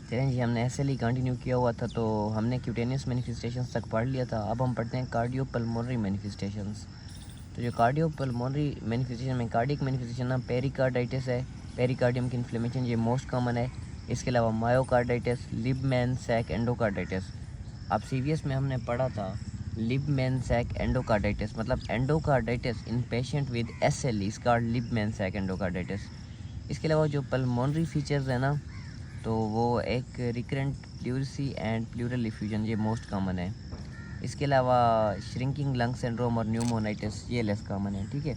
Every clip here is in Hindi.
चलें जी, हमने एसएलई कंटिन्यू किया हुआ था, तो हमने क्यूटेनियस मैनिफेस्टेशंस तक पढ़ लिया था। अब हम पढ़ते हैं कार्डियोपल्मोनरी मैनिफेस्टेशंस। तो जो कार्डियोपल्मोनरी मैनिफेस्टेशन में कार्डियक मैनिफेस्टेशन ना पेरिकार्डाइटिस है, पेरिकार्डियम की इन्फ्लेमेशन ये मोस्ट कॉमन है। इसके अलावा मायोकार्डाइटिस, लिबमैन सैक एंडोकार्डाइटिस। अब सीवीएस में हमने पढ़ा था लिबमैन सैक एंडोकार्डाइटिस, मतलब endocarditis in patient with SLE is called Libman Sacks endocarditis. इसके अलावा जो पल्मोनरी फीचर्स है ना, तो वो एक recurrent pleurisy and pleural effusion ये मोस्ट कॉमन है। इसके अलावा श्रिंकिंग लंग सिंड्रोम और न्यूमोनाइटिस ये लेस कॉमन है। ठीक है,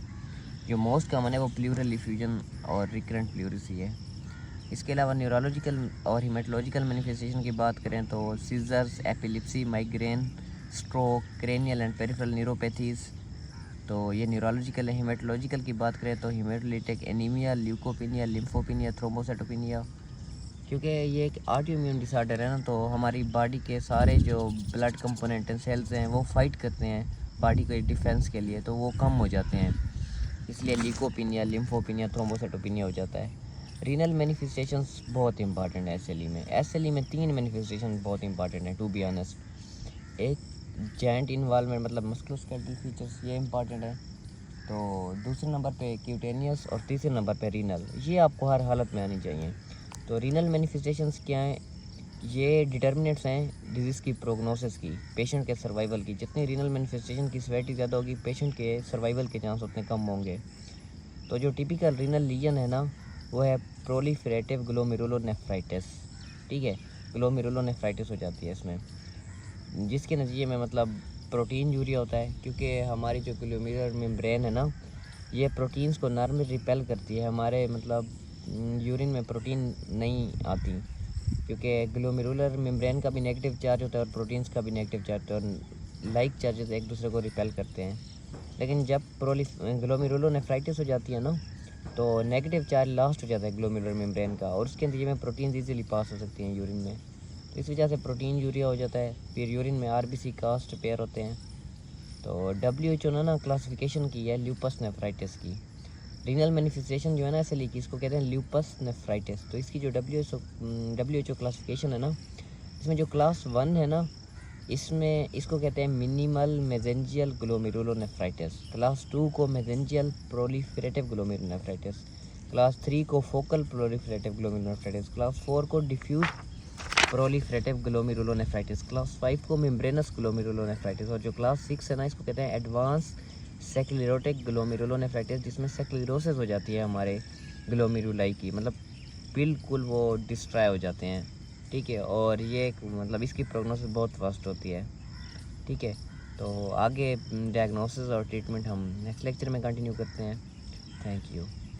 जो मोस्ट कॉमन है वो प्लूरल इफ्यूजन और रिकरेंट प्लूरिसी है। इसके अलावा न्यूरोलॉजिकल और हिमेटोलॉजिकल मैनिफेस्टेशन की बात करें तो seizures, epilepsy, migraine, stroke, cranial and peripheral neuropathies, तो ये न्यूरोलॉजिकल है। हिमेटोलॉजिकल की बात करें तो हिमेटोलिटिक एनीमिया, ल्यूकोपिनिया, लिम्फोपिनिया, थ्रोम्बोसाइटोपिनिया। क्योंकि ये एक ऑटोइम्यून डिसऑर्डर है ना, तो हमारी बॉडी के सारे जो ब्लड कंपोनेंट हैं, सेल्स हैं, वो फाइट करते हैं बॉडी के डिफेंस के लिए, तो वो कम हो जाते हैं। इसलिए ल्यूकोपिनिया, लिम्फोपिनिया, थ्रोम्बोसाइटोपिनिया हो जाता है। रीनल मैनिफेस्टेशंस बहुत इंपॉर्टेंट है एसएलई में 3 मैनिफेस्टेशन बहुत इंपॉर्टेंट है टू बी ऑनेस्ट। एक जॉइंट इन्वॉल्वमेंट मतलब मस्कुलोस्केलेटल फीचर्स ये इंपॉर्टेंट है, तो दूसरे नंबर पे क्यूटेनियस और तीसरे नंबर पे रीनल। ये आपको हर हालत में आनी चाहिए। तो रीनल मैनिफेस्टेशंस क्या हैं? ये डिटर्मिनेंट्स हैं डिजीज़ की प्रोग्नोसिस की, पेशेंट के सर्वाइवल की। जितनी रीनल मैनिफेस्टेशन की सेवेरिटी ज़्यादा होगी, पेशेंट के सर्वाइवल के चांस उतने कम होंगे। तो जो टिपिकल रीनल लीजन है ना, वो है प्रोलिफरेटिव ग्लोमेरुलोनेफ्राइटिस। ठीक है, ग्लोमेरुलोनेफ्राइटिस हो जाती है इसमें, जिसके नतीजे में मतलब प्रोटीन यूरिया होता है। क्योंकि हमारी जो ग्लोमेरुलर मेम्ब्रेन है ना, ये प्रोटीन्स को नॉर्मली रिपेल करती है। हमारे मतलब यूरिन में प्रोटीन नहीं आती, क्योंकि ग्लोमेरुलर मेम्ब्रेन का भी नेगेटिव चार्ज होता है और प्रोटीन्स का भी नेगेटिव चार्ज होता है, और लाइक चार्जेस एक दूसरे को रिपेल करते हैं। लेकिन जब ग्लोमेरुलोनेफ्राइटिस हो जाती है ना, तो नेगेटिव चार्ज लास्ट हो जाता है ग्लोमेरुलर मेम्ब्रेन का, और उसके नतीजे में प्रोटीन्स इजीली पास हो सकती हैं यूरिन में। तो इस वजह से प्रोटीन यूरिया हो जाता है। फिर यूरिन में आरबीसी कास्ट पेयर होते हैं। तो डब्ल्यूएचओ ने ना क्लासिफिकेशन की है ल्यूपस नेफ्राइटिस की। रीनल मैनिफेस्टेशन जो है ना एसएलई की, इसको कहते हैं ल्यूपस नेफ्राइटिस। तो इसकी जो डब्ल्यूएचओ क्लासिफिकेशन है ना, इसमें जो क्लास 1 है ना, इसमें इसको कहते हैं मिनिमल मेजेंजियल ग्लोमेरुलोनेफ्राइटिस। क्लास 2 को मेजेंजियल प्रोलिफरेटिव ग्लोमेरुलोनेफ्राइटिस। क्लास 3 को फोकल प्रोलिफरेटिव ग्लोमेरुलोनेफ्राइटिस। क्लास 4 को डिफ्यूज प्रोलिफरेटिव ग्लोमेरुलोनेफ्राइटिस। क्लास 5 को मेम्ब्रेनस ग्लोमेरुलोनेफ्राइटिस। और जो क्लास 6 है ना, इसको कहते हैं एडवांस सेक्लेरोटिक ग्लोमेरुलोनेफ्राइटिस, जिसमें सेक्लेरोसिस हो जाती है हमारे ग्लोमेरुलाई की, मतलब बिल्कुल वो डिस्ट्रॉय हो जाते हैं। ठीक है, और ये मतलब इसकी प्रोग्नोसिस बहुत फास्ट होती है। ठीक है, तो आगे डायग्नोसिस और ट्रीटमेंट हम नेक्स्ट लेक्चर में कंटिन्यू करते हैं। Thank you.